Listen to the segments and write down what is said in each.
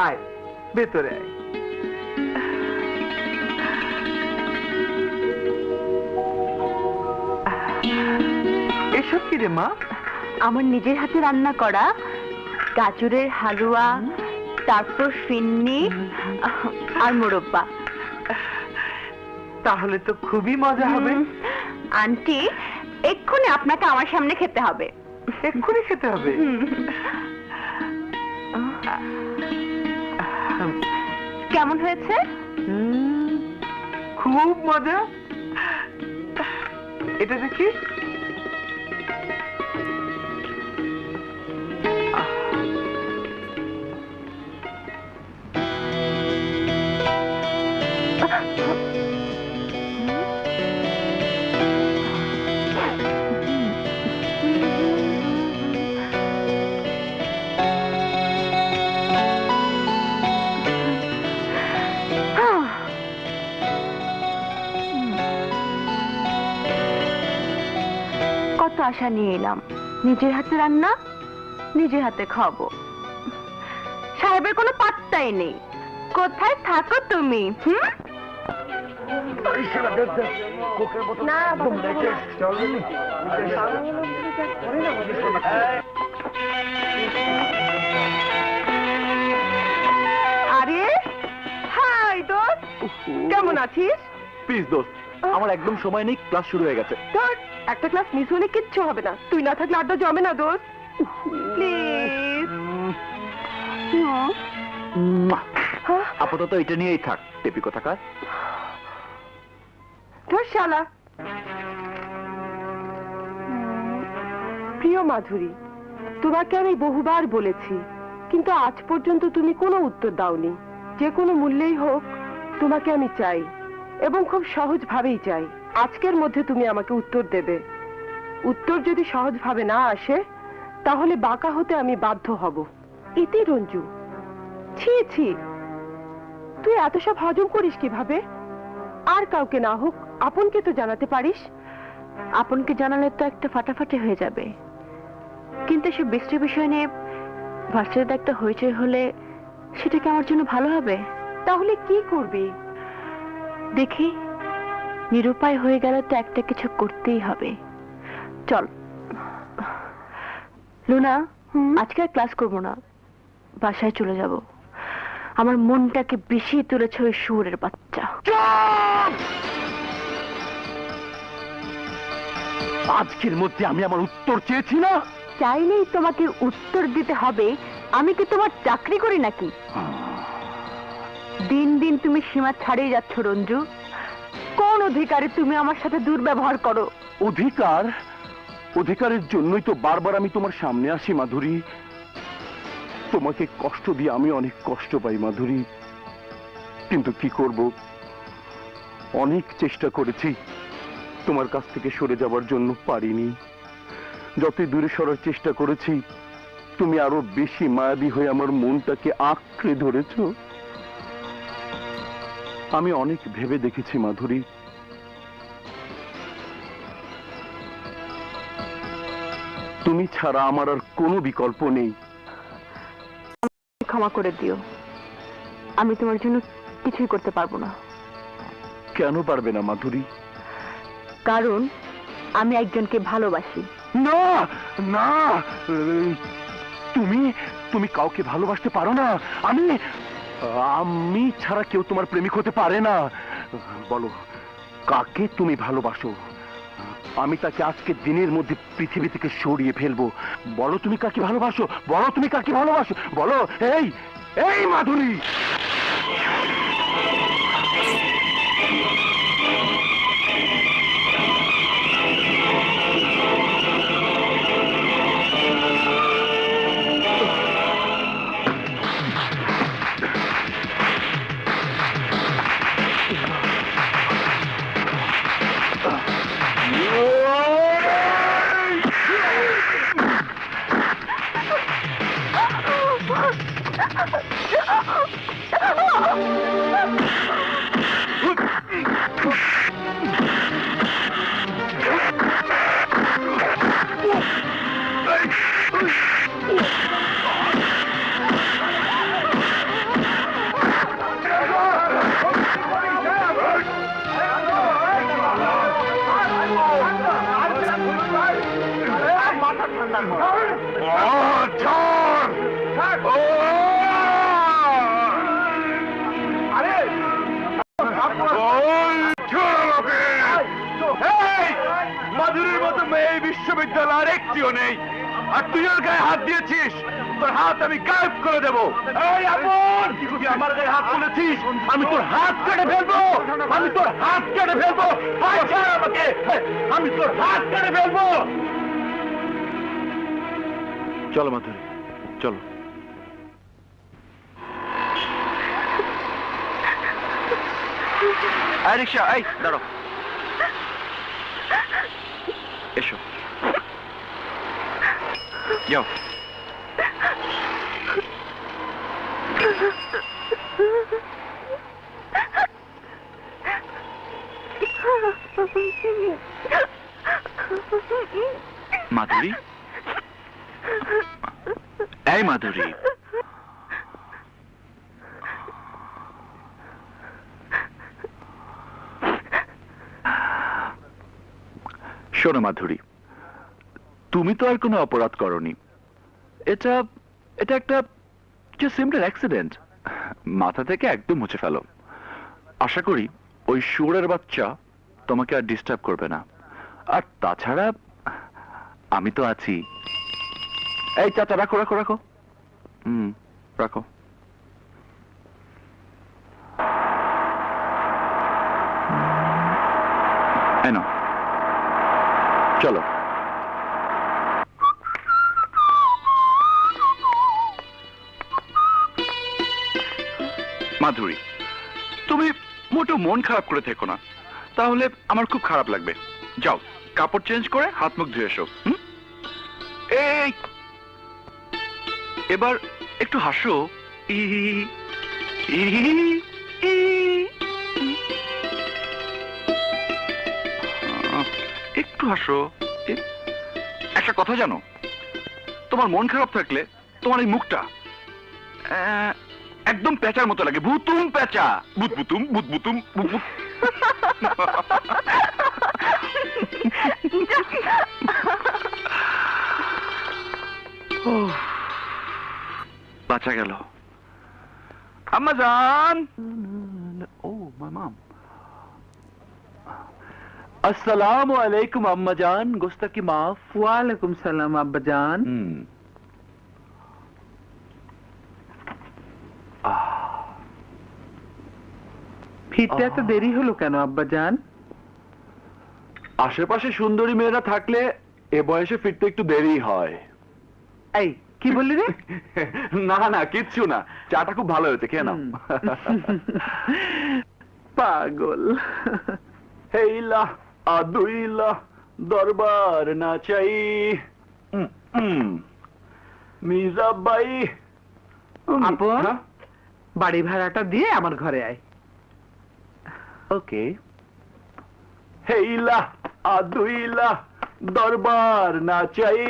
আয় ভেতরে আয়। এসব কি রে মা? আমার নিজের হাতে রান্না করা গাজরের হালুয়া, তারপর ফিন্নি আর মোরব্বা। তাহলে তো খুবই মজা হবে। আন্টি, এক্ষুনি আপনাকে আমার সামনে খেতে হবে। এক্ষুনি খেতে হবে? কেমন হয়েছে? খুব মজা। এটা দেখি। কত আশা নিয়ে এলাম, নিজের হাতে রান্না, নিজের হাতে খাবো। সাহেবের কোনো পাত্তাই নেই। কোথায় থাকো তুমি? না আরে হাই দোস্ত, কেমন আছিস? প্লিজ দোস্ত, আমার একদম সময় নেই, ক্লাস শুরু হয়ে গেছে। ধর, একটা ক্লাস মিস হলে কিচ্ছু হবে না। তুই না থাকলে আড্ডা জমে না দোস্ত। প্লিজ। আপাতত এটা নিয়েই থাক, টেপি কোথাকার। ধর শালা। প্রিয় মাধুরী, তোমাকে আমি বহুবার বলেছি, কিন্তু আজ পর্যন্ত তুমি কোনো উত্তর দাওনি। যে কোনো মূল্যেই হোক তোমাকে আমি চাই, এবং খুব সহজভাবেই চাই। আজকের মধ্যে তুমি আমাকে উত্তর দেবে। উত্তর যদি সহজভাবে না আসে, তাহলে বাঁকা হতে আমি বাধ্য হব। ইতি রঞ্জু। ছি ছি, তুই এত সব হজম করিস কিভাবে? আর কাউকে না হোক, আপনকে তো জানাতে পারিস। আপনকে জানালে তো একটা ফাটাফাটি হয়ে যাবে, কিন্তু সে বৃষ্টির বিষয় নিয়ে ভার্সিটিতে একটা হইচই হলে সেটা কি আমার জন্য ভালো হবে? তাহলে কি করবি? দেখি, নিরুপায় হয়ে গেলে তো একটা কিছু করতেই হবে। চল লুনা, আজকে আর ক্লাস করবো না, বাসায় চলে যাব। আমার মনটাকে বিষিয়ে তুলেছে ওই শুয়োরের বাচ্চা। আজকের মধ্যে আমি আমার উত্তর চেয়েছি না? চাইলেই তোমাকে উত্তর দিতে হবে? আমি কি তোমার চাকরি করি নাকি? দিন দিন তুমি সীমা ছাড়িয়ে যাচ্ছ রঞ্জু। কোন অধিকারে তুমি আমার সাথে দুর্ব্যবহার করো? অধিকার? অধিকারের জন্যই তো বারবার আমি তোমার সামনে আসি মাধুরী। তোমাকে কষ্ট দিয়ে আমি অনেক কষ্ট পাই মাধুরী, কিন্তু কি করব, অনেক চেষ্টা করেছি তোমার কাছ থেকে সরে যাবার জন্য, পারিনি। যতই দূরে সরার চেষ্টা করেছি, তুমি আরো বেশি মায়াবী হয়ে আমার মনটাকে আঁকড়ে ধরেছ। আমি অনেক ভেবে দেখেছি মাধুরী, তুমি ছাড়া আমার আর কোনো বিকল্প নেই। ক্ষমা করে দিও, আমি তোমার জন্য কিছুই করতে পারবো না। কেন পারবে না মাধুরী? কারণ আমি একজনকে ভালোবাসি। না না, তুমি তুমি কাউকে ভালোবাসতে পারো না। আমি আমি ছাড়া কেউ তোমার প্রেমিক হতে পারে না। বলো, কাকে তুমি ভালোবাসো? আমি তাকে আজকের দিনের মধ্যে পৃথিবী থেকে সরিয়ে ফেলবো। বলো তুমি কাকে ভালোবাসো, বলো তুমি কাকে ভালোবাসো, বলো। এই এই মাধুরী, বিদ্যালয়ের একটিও নেই, আর তুই ওর গায়ে হাত দিয়েছিস, তোর হাত আমি গায়েব করে দেবো। এই আপন, তুই আমার গায়ে হাত তুলেছিস, আমি তোর হাত কেটে ফেলবো, আমি তোর হাত কেটে ফেলবো। ছাড় আমাকে, আমি তোর হাত কেটে ফেলবো। চলো মাধুরী, চলো। এই রিক্সা, এই দাঁড়ো, এসো, যাও। মাধুরী, এই মাধুরী, শোনো মাধুরী, তুমি তো আর কোনো অপরাধ করনি। এটা এটা একটা সিম্পল অ্যাক্সিডেন্ট, মাথা থেকে একদম মুছে ফেলো। আশা করি ওই শুয়োরের বাচ্চা তোমাকে আর ডিস্টার্ব করবে না। আর তাছাড়া আমি তো আছি। এই চাচা, রাখো রাখো রাখো, রাখো। এনো, চলো। মাধুরী, তুমি মোটেও মন খারাপ করে থেকো না, তাহলে আমার খুব খারাপ লাগবে। যাও, কাপড় চেঞ্জ করে হাত মুখ ধুয়ে এসো। এই এবার একটু হাসো। একটু হাসো। একটা কথা জানো, তোমার মন খারাপ থাকলে তোমার এই মুখটা একদম পেঁচার মতো লাগে, ভুতুম পেঁচা, বুতবুতুম বুতবুতুম বুতবুত। বাঁচা গেল। আম্মা জান, ও মাই মম। আসসালামু আলাইকুম আম্মা জান, গোস্তাকি মাফ। ওয়ালাইকুম সালাম আব্বা জান। ফিরতে এত দেরি হলো কেন আব্বা জান? আশেপাশে সুন্দরী মেয়েরা থাকলে এ বয়সে ফিরতে একটু দেরি হয়। এই কি বললি রে? না না, কিচ্ছু না, চাটা খুব ভালো হয়েছে, খেয়ে নাও। পাগল। হেইলা আদুইলা দরবার না চাই, মিরাবাই। আপন, বাড়ি ভাড়াটা দিয়ে আমার ঘরে আয়। ওকে। হেইলা আদুইলা দরবার না চাই।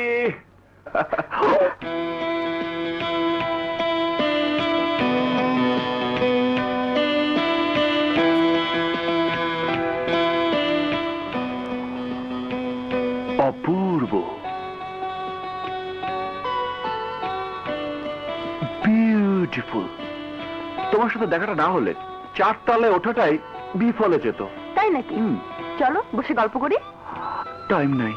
অপূর্ব, বিউটিফুল। তোমার সাথে দেখাটা না হলে 4 তলায় ওঠাটাই বিফলে যেত। তাই নাকি? চলো বসে গল্প করি। টাইম নাই।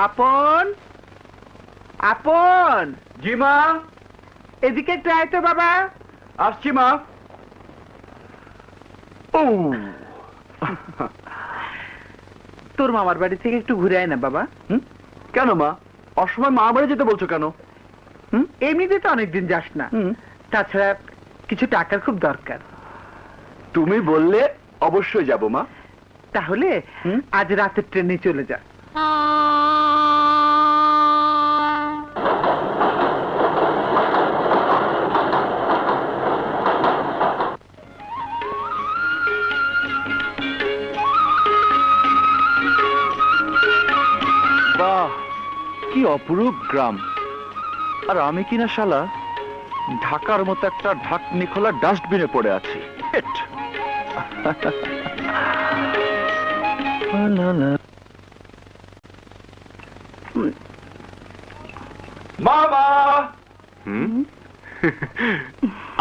আপন, আপন জি মা, এদিকে একটু আয় তো বাবা। আসছি মা। ও তোর মামার বাড়ি থেকে একটু ঘুরে আয় না বাবা। কেন মা, অসময় মা বাড়ি যেতে বলছো কেন? এমনিতে তো অনেকদিন যাস না, তাছাড়া কিছু টাকার খুব দরকার। তুমি বললে অবশ্যই যাব মা। তাহলে আজ রাতের ট্রেনে চলে যা। বাহ, কি অপরূপ গ্রাম। আর আমি কিনা শালা ঢাকার মতো একটা ঢাকনি খোলা ডাস্টবিনে পড়ে আছি। মামা,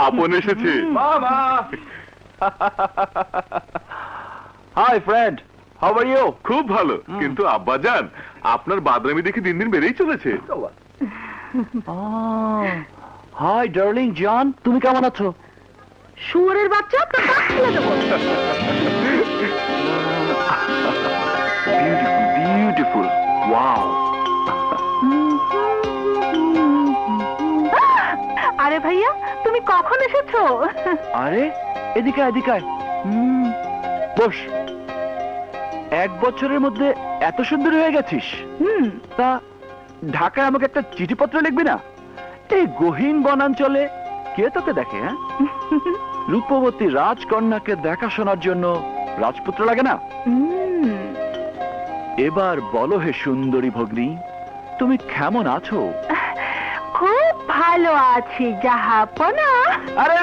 আপন এসেছে। মামা। Hi friend, how are you? খুব ভালো, কিন্তু আব্বাজান আপনার বাদরামি দেখে দিন দিন বেড়েই চলেছে। হাই ডার্লিং জন, তুমি কেমন আছো? শুয়োরের বাচ্চা, তোর দাঁত ফেলে দেবো। Beautiful, wow. আরে ভাইয়া, তুমি কখন এসেছো? আরে এদিকে এদিকে আয়। বস। 1 বছরের মধ্যে এত সুন্দর হয়ে গেছিস। তা ঢাকায় আমাকে একটা চিঠিপত্র লিখবি না? এই গহীন বনাঞ্চলে কে তোকে দেখে? হ্যাঁ, রূপবতী রাজকন্যাকে দেখাশোনার জন্য রাজপুত্র লাগে না? এবার বলো হে সুন্দরী ভগ্নী, তুমি কেমন আছো? খুব ভালো আছি জাহাপনা। আরে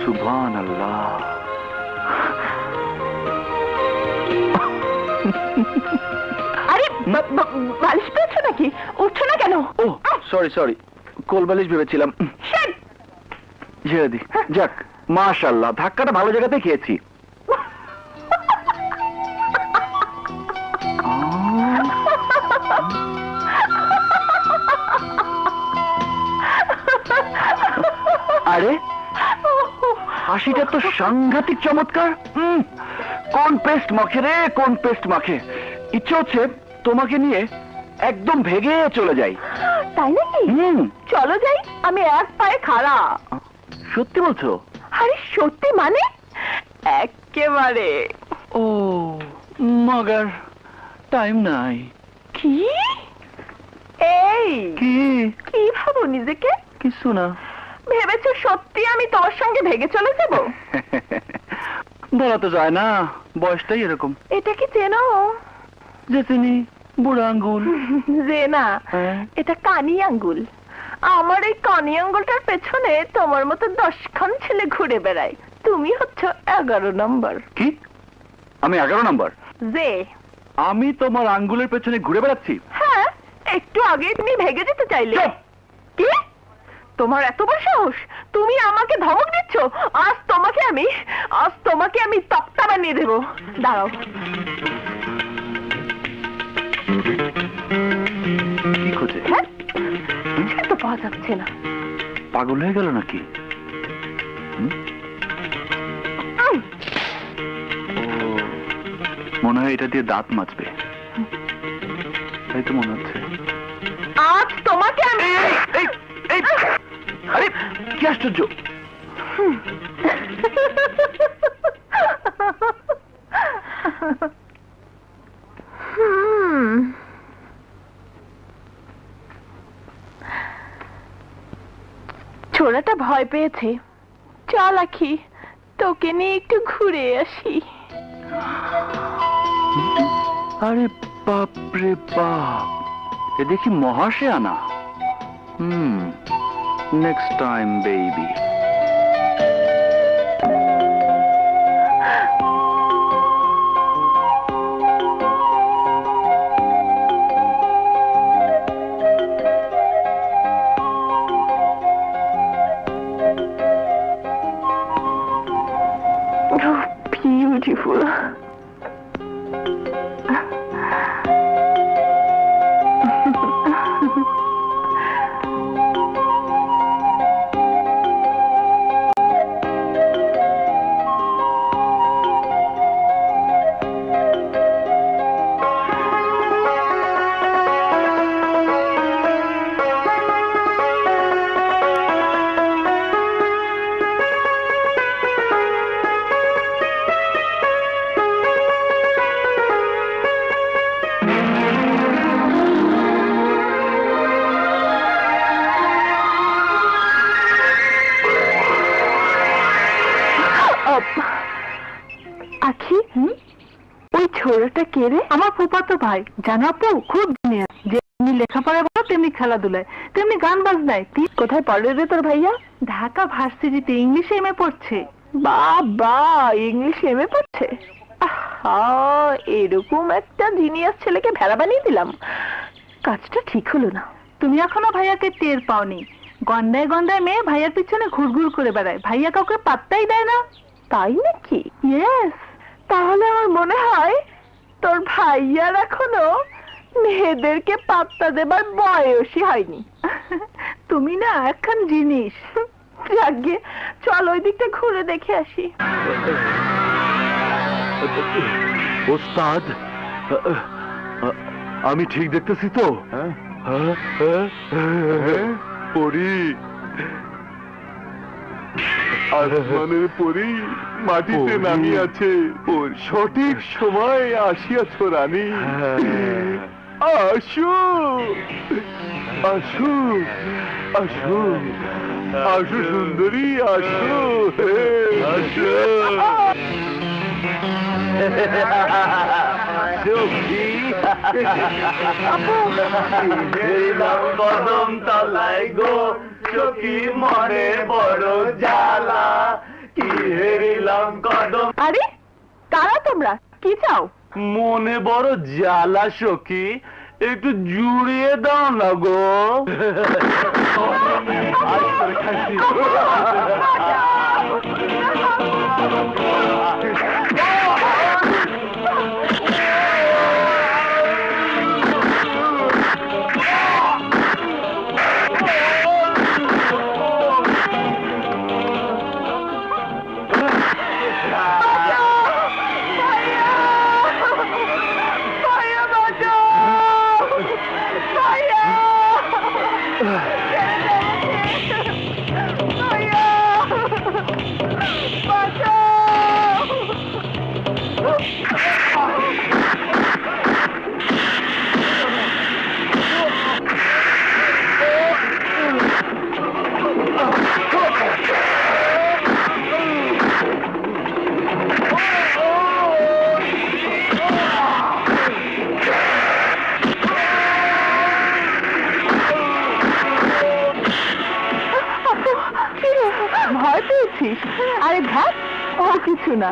সুবহানাল্লাহ। আরে বালিশ পেয়েছো নাকি? উঠছো না কেন? ও সরি সরি, কোলবালিশ ভেবেছিলাম। ছেড়ে দি। যাক, মাশাআল্লাহ, ধাক্কাটা ভালো জায়গাতে খেয়েছি। আরে হাসিটা তো সাংঘাতিক চমৎকার। কোন পেস্ট মাখে রে, কোন পেস্ট মাখে। ইচ্ছে হচ্ছে তোমাকে নিয়ে একদম ভেগে চলে যাই। তাই নাকি? চলো যাই, আমি এক পায়ে খাড়া। সত্যি বলছো? আরে সত্যি মানে একেবারে। ও মগার টাইম নাই। কি? এই কি? কি ভাবো নিজেকে? কিছু না। ভেবেছো সত্যি আমি তোমার সঙ্গে ভেগে চলে যাব? বলা তো যায় না, বয়সটাই এরকম। এটা কি চেনো? যে চিনি, বুড়া আঙ্গুল। যে না, এটা কানি আঙ্গুল। আমার এই কানি আঙ্গুলটার পেছনে তোমার মতো 10খান ছেলে ঘুরে বেড়ায়। তুমি হচ্ছ 11 নম্বর। কি? আমি 11 নম্বর? যে আমি তোমার আঙ্গুলের পেছনে ঘুরে বেড়াচ্ছি? হ্যাঁ, একটু আগে তুমি ভেগে যেতে চাইলে। চুপ! কি? তোমার এত বড় সাহস? তুমি আমাকে ধমক দিচ্ছ? আজ তোমাকে আমি তক্তা বানিয়ে দেবো। দাঁড়াও। কি খোঁজে? হ্যাঁ, সে তো পাওয়া যাচ্ছে না। পাগল হয়ে গেল নাকি? ও, মনে হয় এটা দিয়ে দাঁত মাজবে, তাই তো মনে হচ্ছে। আজ তোমাকে আমি আরে কি আশ্চর্য! ছোড়াটা ভয় পেয়েছে। চল আখি, তোকে নিয়ে একটু ঘুরে আসি। আরে বাপ রে বাপ, এ দেখি মহাশয়ানা। Next time baby. Beautiful. Akhi, ওই ছোড়াটা কে রে? আমার ফুফাতো ভাই। জানো আপু, খুব যেমনি লেখাপড়ায় বলো তেমনি খেলাধুলায় তেমনি গান বাজনায়। কোথায় পড়ে রে তোর ভাইয়া? ঢাকা ভার্সিটিতে ইংলিশে এমএ পড়ছে। বাবা, ইংলিশ এমএ পড়ছে? এরকম একটা জিনিয়াস ছেলেকে ভেড়া বানিয়ে দিলাম। কাজটা ঠিক হলো না। তুমি এখনো ভাইয়াকে টের পাওনি। গন্ডায় গন্ডায় মেয়ে ভাইয়ার পিছনে ঘুরঘুর করে বেড়ায়, ভাইয়া কাউকে পাত্তাই দেয় না। তাই নাকি? ইয়েস। তাহলে আমার মনে হয় তোর ভাইয়ার এখনো মেয়েদেরকে পাত্তা দেবার বয়সই হয়নি। তুমি না একখান জিনিস। যাকে চল ওই দিকটা ঘুরে দেখে আসি। ওস্তাদ, আমি ঠিক দেখতেছি তো? পরি, আসমানের পরি মাটিতে পরি। নামিয়ে আছে, সঠিক সময় আসিয়াছ রানী। আসো আসো আসো আসো সুন্দরী, আসো আসো। কদম তলায় গো চকি মনে বড় জ্বালা, কি হেরিলাম কদম। আরে কারা তোমরা? কি চাও? মনে বড় জ্বালা সখী, একটু জুড়িয়ে দাও না গো। ভয় পেয়েছিস? আরে ভাব, ও কিছু না।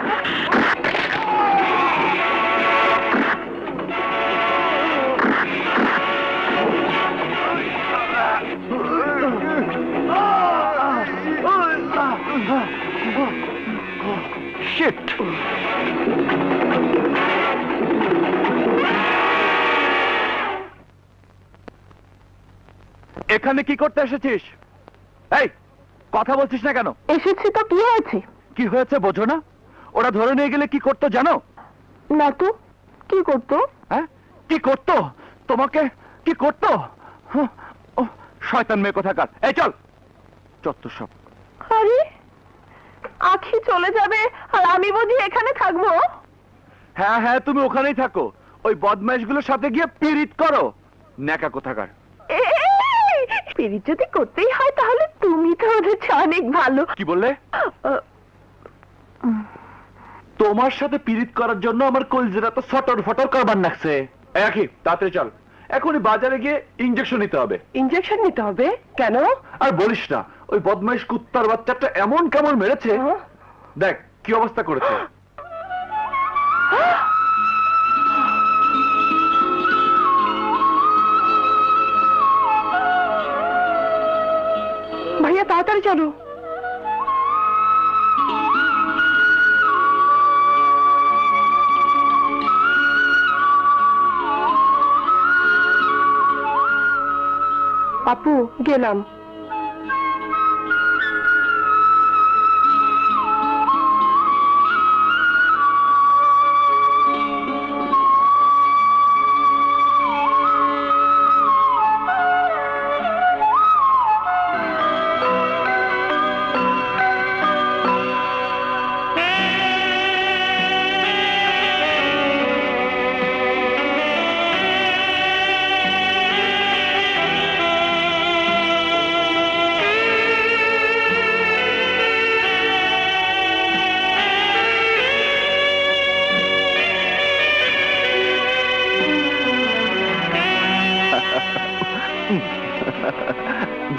শিট! এখানে কি করতে এসেছিস? এই, কথা বলছিস না কেন? এসেছি তো, কি হয়েছে? কি হয়েছে বোঝো না? ওরা ধরে নিয়ে গেলে কি করতো জানো? না তো, কি করতো? হ্যাঁ, কি করতো? তোমাকে কি করতো? শয়তান মেয়ে কোথাকার। এই চল, চত্বর সব। আরে আখি চলে যাবে আর আমি বুঝি এখানে থাকবো? হ্যাঁ হ্যাঁ, তুমি ওখানেই থাকো, ওই বদমাইশগুলোর সাথে গিয়ে পিরিত করো। ন্যাকা কোথাকার। পিরিত যদি করতেই হয় তাহলে তুমি তো ওদের চেয়ে অনেক ভালো। কি বললে? তোমার সাথে পিরিত করার জন্য আমার কলজেরা তো ফটর ফটর করবার লাগছে। একই তাড়াতাড়ি চল, এখনই বাজারে গিয়ে ইঞ্জেকশন নিতে হবে। ইঞ্জেকশন নিতে হবে? কেন? আর বলিস না, ওই বদমাইশ কুত্তার বাচ্চাটা এমন কেমন মেরেছে, দেখ কি অবস্থা করেছে। ভাইয়া তাড়াতাড়ি চলো। আপু গেলাম।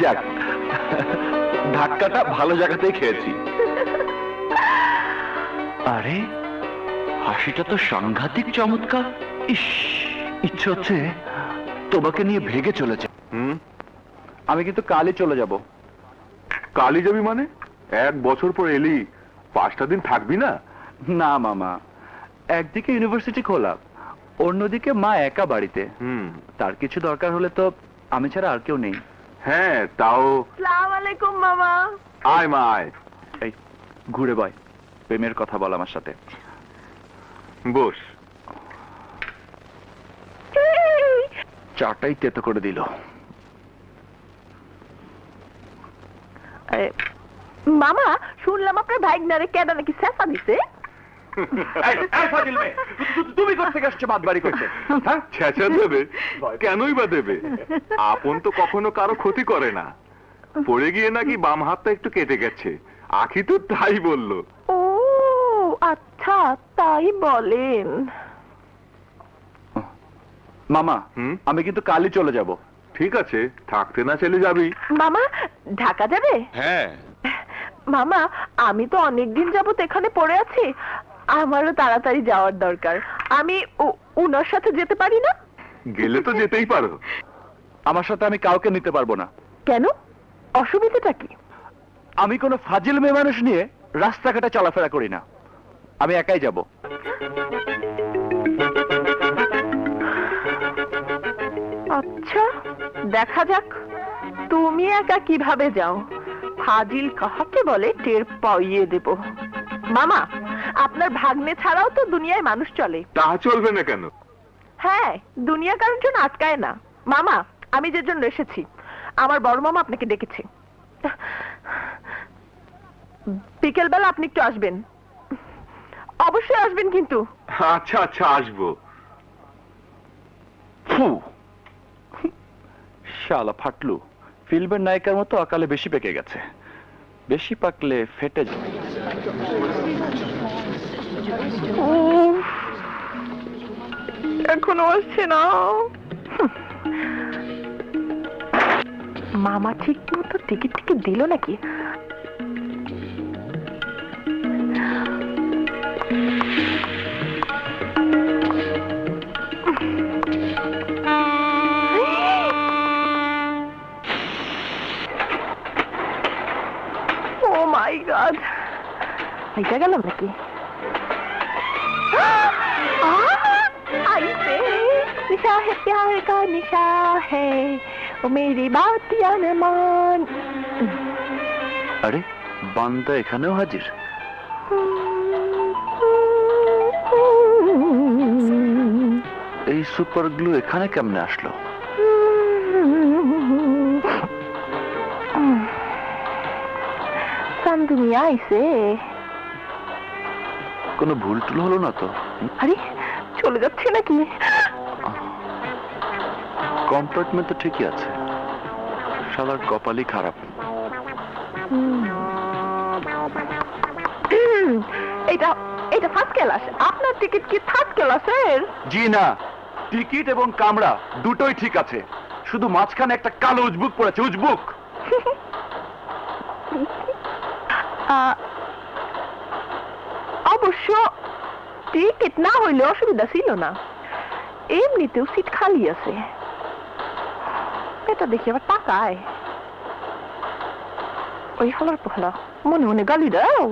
যাক, ধাক্কাটা ভালো জায়গাতেই খেয়েছি। আরে হাসিটা তো সাংঘাতিক চমৎকার। ইস, ইচ্ছে হচ্ছে তোমাকে নিয়ে ভেগে চলেছে। আমি কিন্তু কালই চলে যাব। কালই যাবি মানে? 1 বছর পর এলি, 5টা দিন থাকবি না? না মামা, একদিকে ইউনিভার্সিটি খোলা, অন্যদিকে মা একা বাড়িতে। তার কিছু দরকার হলে তো আমি ছাড়া আর কেউ নেই। হ্যাঁ, তাও। আসসালামু আলাইকুম মামা। আয় মা আয়। এই ঘুরে বয়, প্রেমের কথা বল আমার সাথে। বস। চাটাই তেতো করে দিল। মামা, শুনলাম আপনার ভাইগনারে কেডা নাকি সেফা দিছে। তুমি করতে গেছো বাদবাড়ি করতে? ছেঁচা দেবে? কেনই বা দেবে? আপন তো কখনো কারো ক্ষতি করে না। পড়ে গিয়ে নাকি বাম হাতটা একটু কেটে গেছে, আখি তো তাই বললো। ও আচ্ছা, তাই বলেন। মামা, আমি কিন্তু কালই চলে যাব। ঠিক আছে, থাকতে না চলে যাবি। মামা ঢাকা যাবে? হ্যাঁ। মামা, আমি তো অনেকদিন যাবত এখানে পড়ে আছি, আমারও তাড়াতাড়ি যাওয়ার দরকার। আমি উনার সাথে যেতে পারি না? গেলে তো যেতেই পারো। আমার সাথে আমি কাউকে নিতে পারবো না। কেন? অসুবিধাটা কি? আমি কোনো ফাজিল মেয়ে মানুষ নিয়ে রাস্তাঘাটে চলাফেরা করি না। আমি একাই যাব। আচ্ছা, দেখা যাক তুমি একা কিভাবে যাও। ফাজিল কাহাকে বলে টের পাইয়ে দেব। মামা, আপনার ভাগ্নে ছাড়াও তো দুনিয়ায় মানুষ চলে। তা চলবে না কেন? হ্যাঁ, দুনিয়া কারোর জন্য আটকায় না। মামা, আমি যে জন্য এসেছি, আমার বড় মামা আপনাকে ডেকেছে। বিকেল বেলা আপনি একটু আসবেন, অবশ্যই আসবেন কিন্তু। আচ্ছা আচ্ছা, আসবো। শালা ফাটলু, ফিল্মের নায়িকার মতো অকালে বেশি পেকে গেছে। বেশি পাকলে ফেটে যাবে। এখনো আসছে না। মামা ঠিক মতো টিকিট দিল নাকি? ও মাই গড, এইটা গেলাম নাকি? निशा है प्यार का निशा है, वो मेरी बात या न मान। আরে বান্দা এখানেও হাজির। এই সুপার গ্লু এখানে কেমনে আসলো? তুমি আইছে? কোনো ভুল টুল হলো না তো? আরে চলে যাচ্ছে নাকি? কম্পার্টমেন্ট তো ঠিকই আছে, শালার কপালই খারাপ। এটা এটা ফার্স্ট ক্লাস। আপনার টিকিট কি থার্ড ক্লাসের? জি না, টিকিট এবং কামরা দুটোই ঠিক আছে, শুধু মাঝখানে একটা কালো উজবুক পড়েছে। উজবুক। অবশ্য টিকিট না হইলে অসুবিধা ছিল না, এমনিতেও সিট খালি আছে। এটা দেখি আবার টাকায়। ওই হলার পহলা মনে মনে গালি দাও।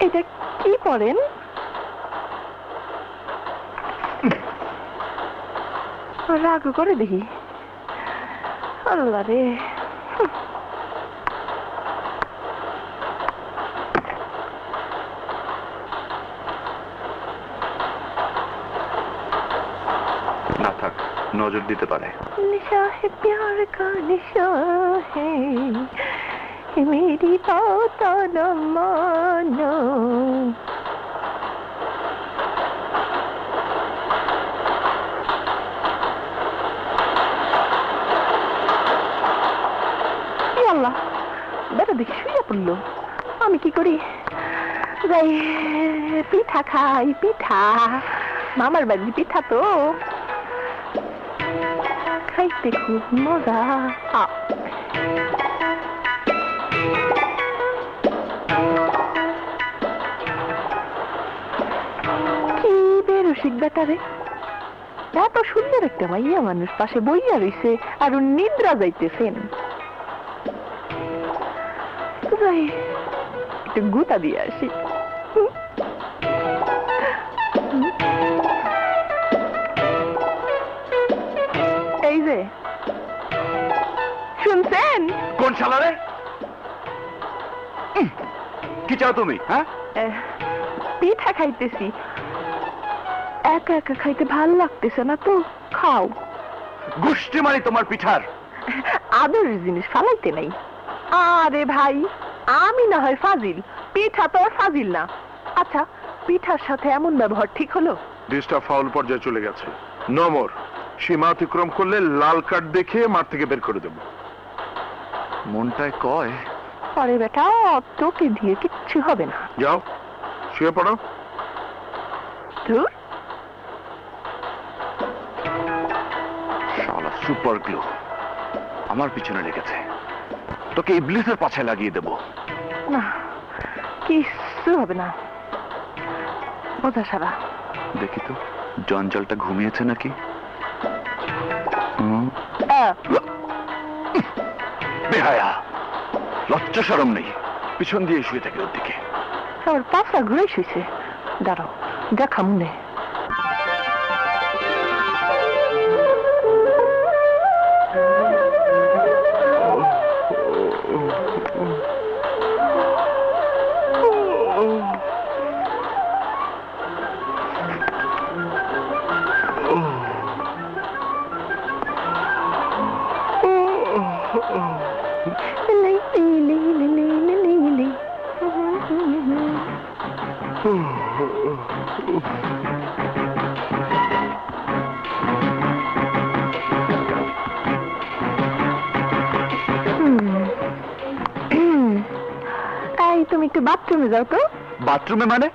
এটা কি পরেন? রাগ করে দেখি। আল্লাহ রে, না থাক, নজর দিতে পারে। निशा है प्यार का निशा है मेरी बात न मानो আল্লাহ, বেটা দেখি শুয়ে পড়লো। আমি কি করি? যাই পিঠা খাই, পিঠা মামার বাড়ির পিঠা তো খাইতে খুব মজা। কি বেরসিক বেটারে, এত সুন্দর একটা মাইয়া মানুষ পাশে বইয়া রইছে আর নিদ্রা যাইতেছেন। যাই একটু গুতা দিয়ে আসি। এই যে শুনছেন? কোন শালারে? কি চাও তুমি? হ্যাঁ, পিঠা খাইতেছি। একা একা খাইতে ভাল লাগতেছে না তো, খাও। গুষ্টি মারি তোমার পিঠার। আদরের জিনিস ফালাইতে নাই। আরে ভাই, আমি না হয় ফাজিল, পিঠা তো আর ফাজিল না। আচ্ছা, পিঠার সাথে এমন ব্যবহার ঠিক হলো? ডিসটা ফাউল পর্যায়ে চলে গেছে। নমর সীমা অতিক্রম করলে লাল কার্ড দেখে মাঠ থেকে বের করে দেব। মনটায় কয় পরে বেটা, তোকে দিয়ে কিচ্ছু হবে না। যাও শুয়ে পড়ো। ধুর, শালা সুপার গ্লু আমার পিছনে লেগেছে, তোকে ইবলিসের পাছায় লাগিয়ে দেব। না, কিচ্ছু হবে না, বোঝা সারা। দেখি তো জঞ্জালটা ঘুমিয়েছে নাকি। বেহায়া, লজ্জা শরম নেই, পিছন দিয়ে শুয়ে থাকে ওর দিকে। আমার পাশা ঘুরে শুয়েছে। দাঁড়াও, দেখা মনে। তুমি একটু বাথরুমে যাও তো। বাথরুমে মানে?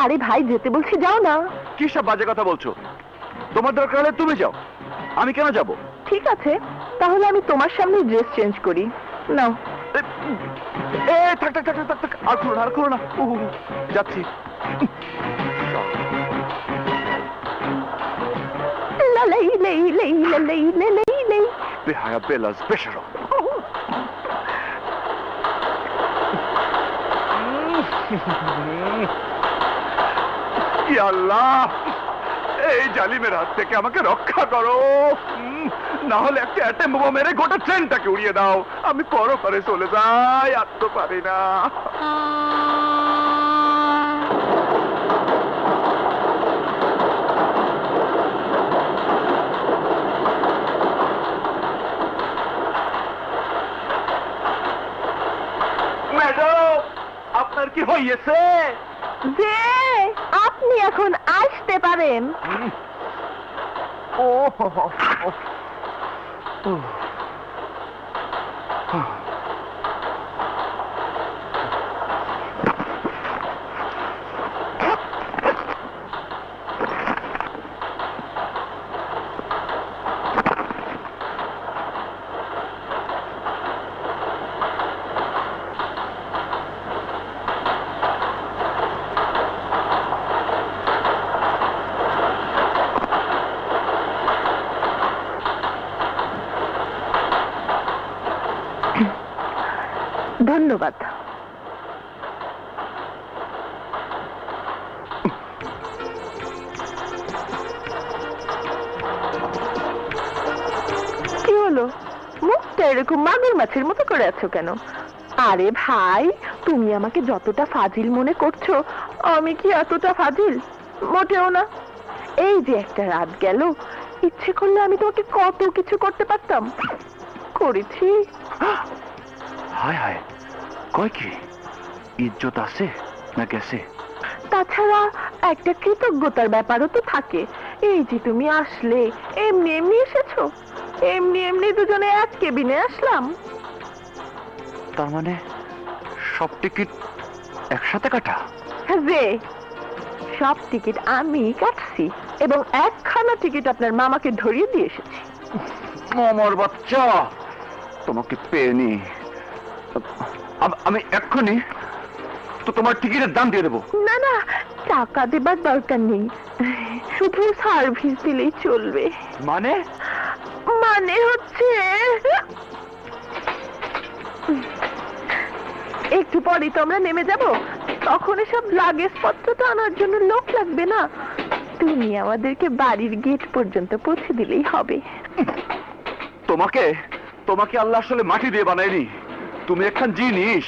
আরে ভাই, যেতে বলছি, যাও না। কি সব বাজে কথা বলছো? তোমার দরকার হলে তুমি যাও, আমি কেন যাব? ঠিক আছে, তাহলে আমি তোমার সামনে ড্রেস চেঞ্জ করি। নাও। থাক থাক থাক থাক থাক, আর করো না, আর করো না। যাচ্ছি। বেহায়া বেলাস বেশরম। আল্লাহ, এই জালিমের হাত থেকে আমাকে রক্ষা করো, না হলে একটা অ্যাটম বোমা মেরে গোটা ট্রেনটাকে উড়িয়ে দাও। আমি পরপারে চলে যাই, আর তো পারি না। ম্যাডাম, আপনার কি হয়েছে? যে আপনি এখন আসতে পারেন। ও মুখটা এরকম মাগুর মাছের মতো করে আছো কেন? আরে ভাই, তুমি আমাকে যতটা ফাজিল মনে করছো, আমি কি এতটা ফাজিল? মোটেও না। এই যে একটা রাত গেল, ইচ্ছে করলে আমি তোমাকে কত কিছু করতে পারতাম, করেছি। হায় হায়, কয় কি ইজ্জত আছে না গেছে? তাছাড়া একটা কৃতজ্ঞতার ব্যাপারও তো থাকে। এই যে তুমি আসলে, এমনি এমনি এসেছো, এমনি এমনি দুজনে এক কেবিনে আসলাম। তার মানে সব টিকিট একসাথে কাটা? যে সব টিকিট আমি কাটছি এবং একখানা টিকিট আপনার মামাকে ধরিয়ে দিয়ে এসেছি। আমার বাচ্চা, তোমাকে পেনি। আমি এক্ষুনি তো তোমার টিকিটের দাম দিয়ে দেবো। না না, টাকা দেবার দরকার নেই, শুধু সার্ভিস দিলেই চলবে। মানে? মানে হচ্ছে একটু পরেই তো আমরা নেমে যাব, তখন এসব লাগেজ পত্রটা আনার জন্য লোক লাগবে না। তুমি আমাদেরকে বাড়ির গেট পর্যন্ত পৌঁছে দিলেই হবে। তোমাকে তোমাকে আল্লাহ আসলে মাটি দিয়ে বানায়নি, তুমি একখান জিনিস।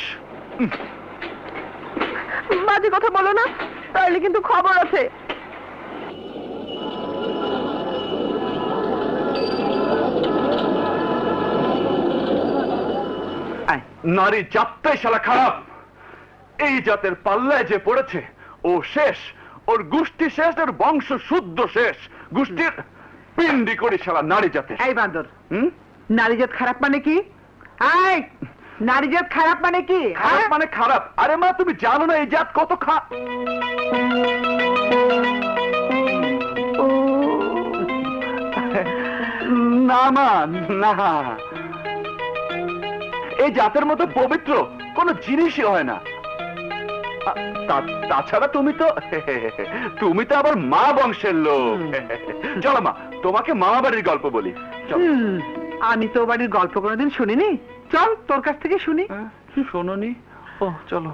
বাজে কথা বলো না, তাহলে কিন্তু খবর আছে। নারী জাতটাই শালা খারাপ। এই জাতের পাল্লায় যে পড়েছে ও শেষ, ওর গোষ্ঠী শেষ, ওর বংশ শুদ্ধ শেষ, গোষ্ঠীর পিন্ডি করে শালা নারী জাতের। এই বান্দর, নারী জাত খারাপ মানে কি? এই নারী জাত খারাপ মানে কি? খারাপ মানে খারাপ? আরে মা, তুমি জানো না এই জাত কত না মা, না, এই জাতের মতো পবিত্র কোন জিনিসই হয় না। তাছাড়া তুমি তো আবার মা বংশের লোক। চলো মা, তোমাকে মামা বাড়ির গল্প বলি। আমি তো বাড়ির গল্প কোনোদিন শুনিনি, চল তোর কাছ থেকে শুনি। শোনোনি? ও চলো।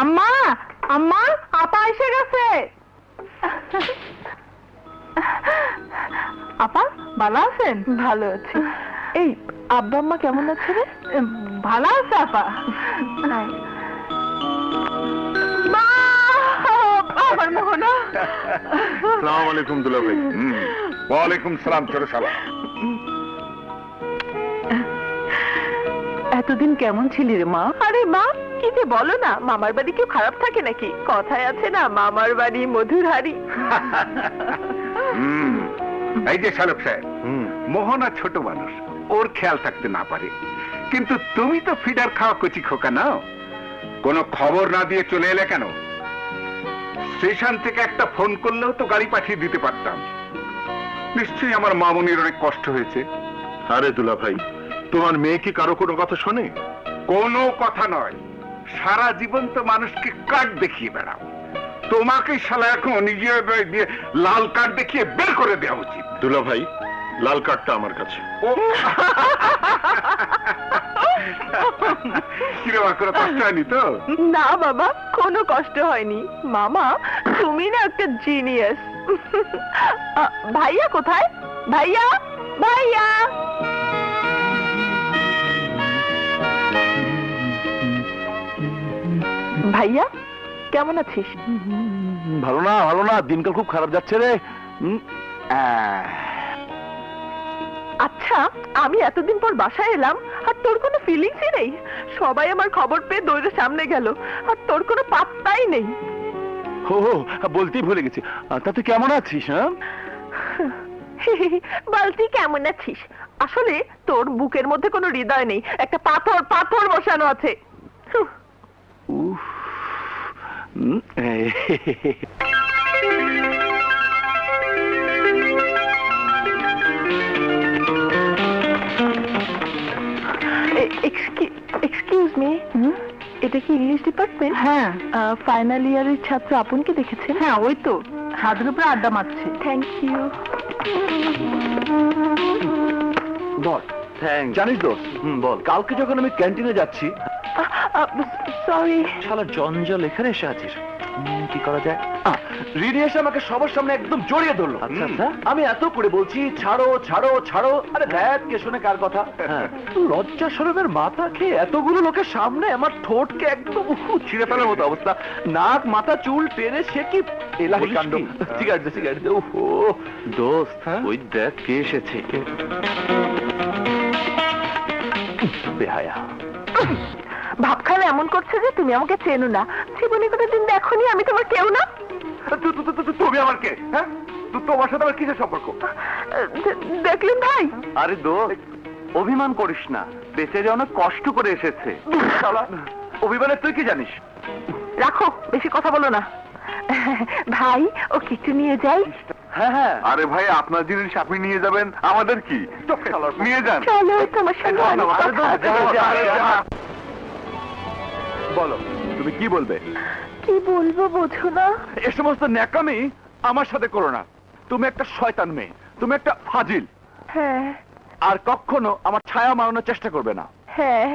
আম্মা, আম্মা, আপা এসে গেছে। আপা ভালো আছেন? ভালো আছি। এই আব্বা আম্মা কেমন আছে রে? ভালো আছে আপা। মা, আমার মোহনা। আসসালামু আলাইকুম দুলা ভাই। ওয়ালাইকুম সালাম ছোট শালা। এতদিন কেমন ছিলি রে মা? আরে মা, কি যে বলো না, মামার বাড়ি কেউ খারাপ থাকে নাকি? কথায় আছে না, মামার বাড়ি মধুর হাড়ি। এই যে শালক সাহেব, মোহনা ছোট মানুষ, ওর খেয়াল থাকতে না পারে, কিন্তু তুমি তো ফিডার খাওয়া কচি খোকা নাও। কোনো খবর না দিয়ে চলে এলে কেন? স্টেশন থেকে একটা ফোন করলেও তো গাড়ি পাঠিয়ে দিতে পারতাম। নিশ্চয়ই আমার মামুনির অনেক কষ্ট হয়েছে। আরে দুলা ভাই, তোমার মেয়ে কি কারো কোনো কথা শোনে? কোনো কথা নয়, সারা জীবন তো মানুষকে কার্ড দেখিয়ে বেড়াও। তোমাকে শালা এখন নিজে দিয়ে লাল কার্ড দেখিয়ে বের করে দেওয়া উচিত। দুলা ভাই, লাল কার্ডটা আমার কাছে। কিরকম কোনো কষ্ট হয়নি তো? না বাবা, কোনো কষ্ট হয়নি। মামা, তুমি না একটা জিনিয়াস। ভাইয়া কোথায়? ভাইয়া, ভাইয়া। ভাইয়া কেমন আছিস? ভালো না, ভালো না, দিনকাল খুব খারাপ যাচ্ছে রে। আচ্ছা, আমি এতদিন পর বাসায় এলাম আর তোর কোনো ফিলিংসই নেই। সবাই আমার খবর পেয়ে দৌড়ে সামনে গেল আর তোর কোনো পাত্তাই নেই। হো, বলতেই ভুলে গেছি। তা তুই কেমন আছিস? বলতি কেমন আছিস? আসলে তোর বুকের মধ্যে কোনো হৃদয় নেই, একটা পাথর পাথর বসানো আছে। উফ, এক্সকিউজ মি, এটা কি ইংলিশ ডিপার্টমেন্ট? হ্যাঁ ফাইনাল ইয়ারের ছাত্র আপনকে দেখেছেন? হ্যাঁ, ওই তো ছাদের উপরে আড্ডা মারছে। Thank you. বল। জানিস দোস্ত, বল, কালকে যখন আমি ক্যান্টিনে যাচ্ছি সরি। শালা জঞ্জাল এখানে এসে আছিস। কি করা যায়? রিনি এসে আমাকে সবার সামনে একদম জড়িয়ে ধরলো। আচ্ছা আচ্ছা, আমি এত করে বলছি ছাড়ো ছাড়ো ছাড়ো, আরে দেখ কে শোনে কার কথা। লজ্জা শরমের মাথা খেয়ে এতগুলো লোকের সামনে আমার ঠোঁটকে একদম ছিঁড়ে ফেলার মতো অবস্থা। নাক মাথা চুল টেনে সে কি এলাহি কাণ্ড। সিগারেট দে সিগারেট দে। ওহো দোস্ত, ওই দেখ কে এসেছে। বেহায়া ভাব খালে এমন করছে যে তুমি আমাকে চেনো না। জীবনে কোনোদিন দেখোনি আমি তোমার কেউ না। তুমি আমার কে? হ্যাঁ, তোমার সাথে আমার কিসের সম্পর্ক? দেখলেন ভাই? আরে দোস্ত, অভিমান করিস না, বেচারি অনেক কষ্ট করে এসেছে। শালা, অভিমানের তুই কি জানিস? রাখো, বেশি কথা বলো না। ভাই, ও কিছু নিয়ে যাই? হ্যাঁ হ্যাঁ। আরে ভাই, আপনার জিনিস আপনি নিয়ে যাবেন, আমাদের কি? নিয়ে যান। চলো তোমার সঙ্গে অনেক কথা আছে। বলো, তুমি কি বলবে? কি বলবো বোঝো না? এ সমস্ত ন্যাকামি আমার সাথে করো না। তুমি একটা শয়তান মেয়ে, তুমি একটা ফাজিল। হ্যাঁ আর কখনো আমার ছায়া মারানোর চেষ্টা করবে না। হ্যাঁ।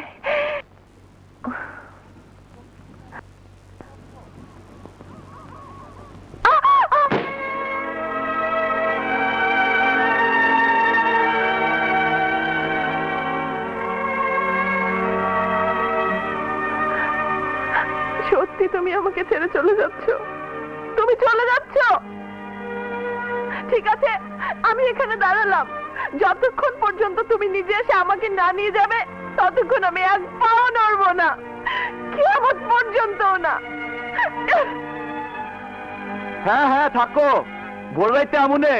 সত্যি তুমি আমাকে ছেড়ে চলে যাচ্ছ? তুমি চলে যাচ্ছ? ঠিক আছে, আমি এখানে দাঁড়ালাম। যতক্ষণ পর্যন্ত তুমি নিজে এসে আমাকে না নিয়ে যাবে ততক্ষণ আমি এক পাও নড়বো না, কিয়ামত পর্যন্তও না। হ্যাঁ হ্যাঁ, থাকো, ভোর রাইতে আমুনে।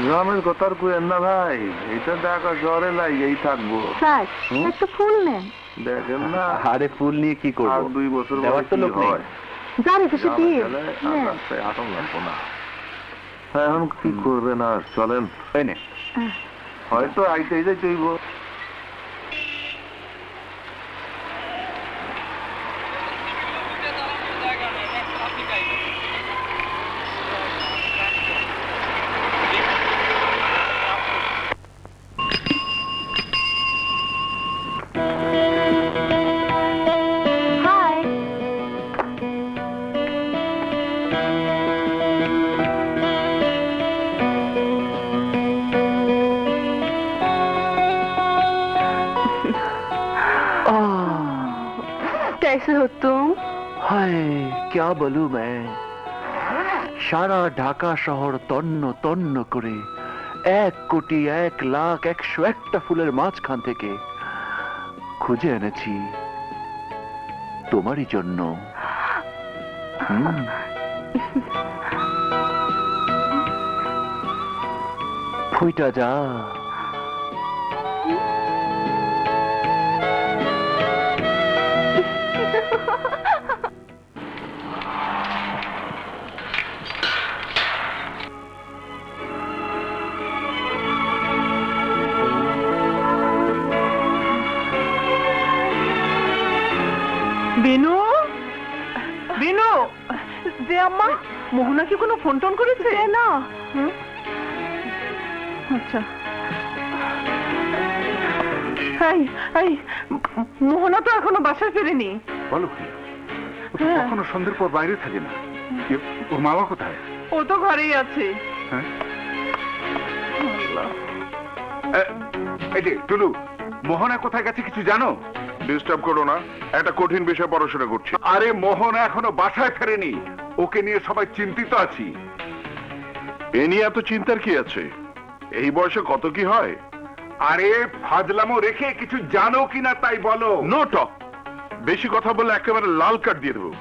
গ্রামের কথার কুয়েন না ভাই, এটা দেখা জ্বরে লাগেই থাকবো। স্যার, একটা ফুল নেন। দেখেন না, আরে ফুল নিয়ে কি করবো? আর 2 বছর দেওয়ার তো লোক নেই। যারে খুশি দিয়ে আটন লাগবো না। এখন কি করবেন আর, চলেন। এই নে। হয়তো আইতেই যাই চইব। হাই। कैसे हो तुम? হায়, क्या বলু मैं। সারা ঢাকা শহর তন্ন তন্ন করে 1 কোটি 1 লাখ 101টা ফুলের মাঝখান থেকে খুঁজে এনেছি তোমারই জন্য। ফুইটা যা। বিনু, বিনু, যে আম্মা, মোহনা কি কোনো ফোন টোন করেছে? না। আচ্ছা। মোহনা তো এখনো বাসায় ফেরেনি। বলো কি, ও তো কখনো সন্ধ্যের পর বাইরে থাকে না। ওর মা বাবা কোথায়? ও তো ঘরেই আছে। হ্যাঁ, এই যে টুলু, মোহনা কোথায় গেছে কিছু জানো? ডিস্টার্ব করো না, একটা কঠিন বিষয় পড়াশোনা করছি। আরে মোহনা এখনো বাসায় ফেরেনি, ওকে নিয়ে সবাই চিন্তিত আছি। এ নিয়ে এত চিন্তার কি আছে? এই বয়সে কত কি হয়। আরে ফাজলামো রেখে কিছু জানো কিনা তাই বলো। নো টক, বেশি কথা বললে একেবারে লাল কার্ড দিয়ে দেবো।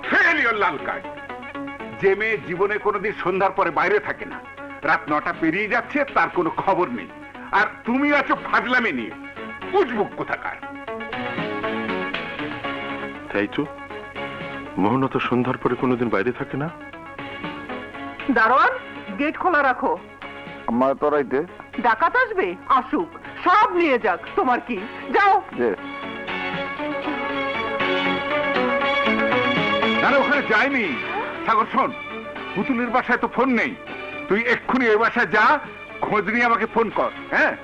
ফেলিওর লাল কার্ড। যে মেয়ে জীবনে কোনোদিন সন্ধ্যার পরে বাইরে থাকে না, রাত 9টা পেরিয়ে যাচ্ছে, তার কোনো খবর নেই। আর তুমি আছো ফাজলামি নিয়ে, উজবুক কোথাকার। তাই তো, মোহনা তো সন্ধ্যার পরে কোনোদিন বাইরে থাকে না। দারোয়ান, গেট খোলা রাখো। আমার তরাইতে ডাকাত আসবে, আসুক, সব নিয়ে যাক, তোমার কি? যাও। না না, ওখানে যায়নি। সাগর শোন, পুতুলের বাসায় তো ফোন নেই, তুই এক্ষুনি ওই বাসায় যা, খোঁজ নিয়ে আমাকে ফোন কর। হ্যাঁ,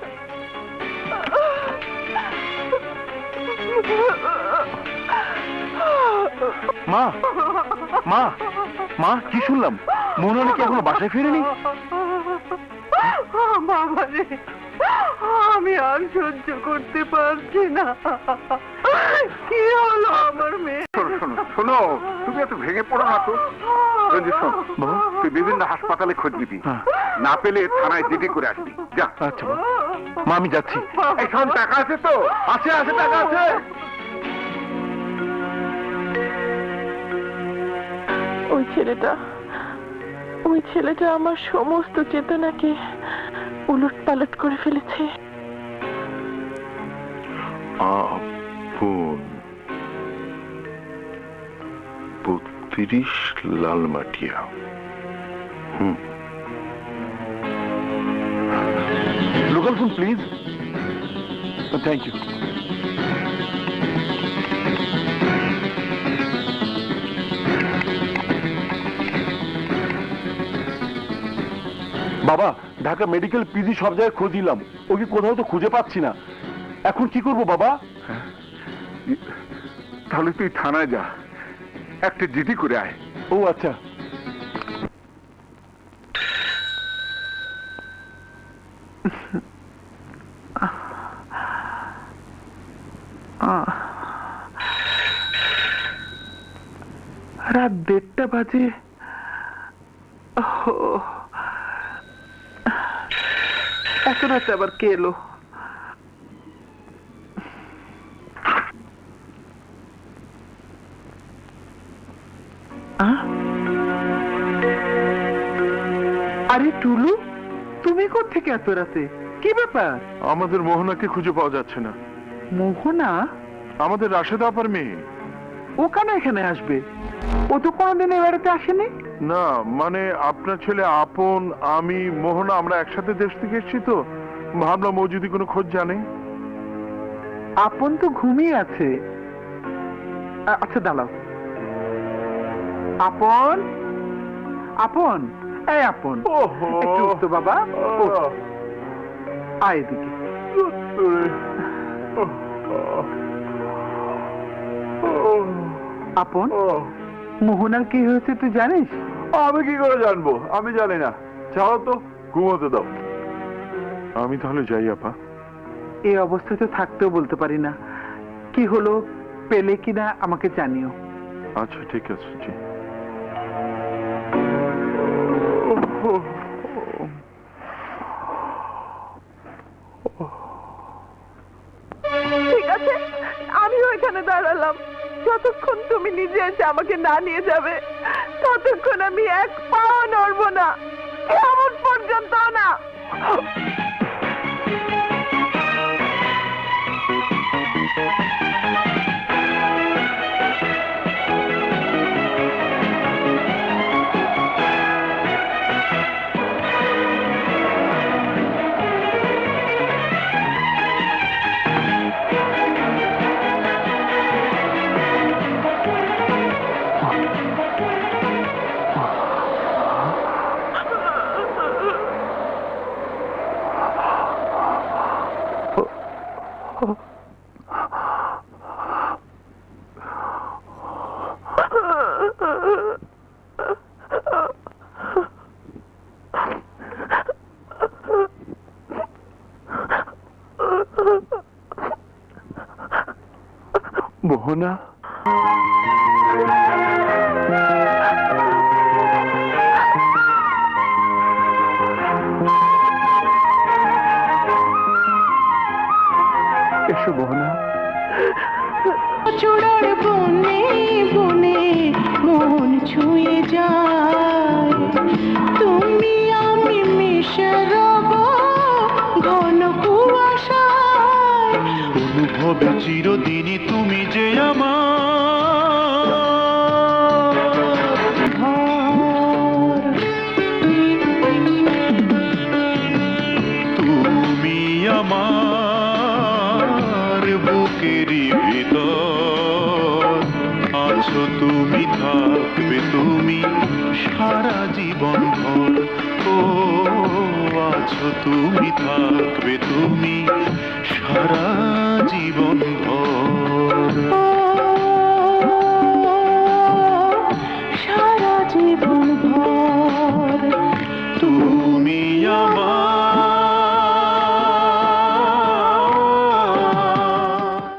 মা মা মা, কি শুনলাম? মোহনা নাকি এখনো বাসায় ফেরেনি? বাবা রে, আমি আর সহ্য করতে পারছি না। কি হলো আমার মেয়ে? শোনো শোনো শোনো, তুমি এত ভেঙে পড়ো না তো। রঞ্জিত শোন, বাবা। তুই বিভিন্ন হাসপাতালে খোঁজ নিবি, হ্যাঁ। না পেলে থানায় জিডি করে আসবি। যা। আচ্ছা মা, আমি যাচ্ছি। এই শোন, টাকা আছে তো? আছে আছে, টাকা আছে। ওই ছেলেটা আমার সমস্ত চেতনাকে উলট পালট করে ফেলেছে। আপন 32 Lalmatia. Local phone please. Thank you. বাবা, ঢাকা মেডিকেল পিজি সব জায়গায় খোঁজ দিলাম, ওকে কোথাও তো খুঁজে পাচ্ছি না। এখন কি করব বাবা? তাহলে তুই থানায় যা, একটা জিডি করে আয়। ও আচ্ছা। রাত 1:30 বাজে। এত রাতে আবার কে এলো? আরে টুলু, তুমি কোত্থেকে এত রাতে? কি ব্যাপার? আমাদের মোহনাকে খুঁজে পাওয়া যাচ্ছে না। মোহনা? আমাদের রাশেদা আপার মেয়ে। ও কেন এখানে আসবে? ও তো কোনোদিন এ বাড়িতে আসেনি। না মানে আপনার ছেলে আপন, আমি, মোহনা আমরা একসাথে দেশ থেকে এসেছি, তো ভাবলাম ও যদি কোনো খোঁজ জানে। আপন তো ঘুমিয়ে আছে। আচ্ছা দাঁড়াও। আপন, আপন, এই আপন, একটু উঠ তো বাবা, উঠ। আয় এদিকে। আপন, মোহনার কি হয়েছে তুই জানিস? আমি কি করে জানবো? আমি জানি না। ছাড়ো তো, ঘুমোতে দাও। আমি তাহলে যাই আপা। এই অবস্থাতে থাকতেও বলতে পারি না। কি হলো, পেলে কিনা আমাকে জানিও। আচ্ছা ঠিক আছে, জি। ঠিক আছে, আমিও এখানে দাঁড়ালাম। যতক্ষণ তুমি নিজে এসে আমাকে না নিয়ে যাবে, ততক্ষণ আমি এক পাও নড়বো না, এমন পর্যন্ত না। মোহনা, এসো মোহনা। চূড়ার বনে বনে মন ছুঁয়ে যায়, তুমি আমি মিশে রব ঘন কুয়াশায়। অনুভবে চিরদিনই তুমি যে আমার ঘর। তুমি আমার বুকেরই ভিতর আছো তুমি, থাকবে তুমি সারা জীবন ভর। ও আছো তুমি, থাকবে তুমি সারা জীবন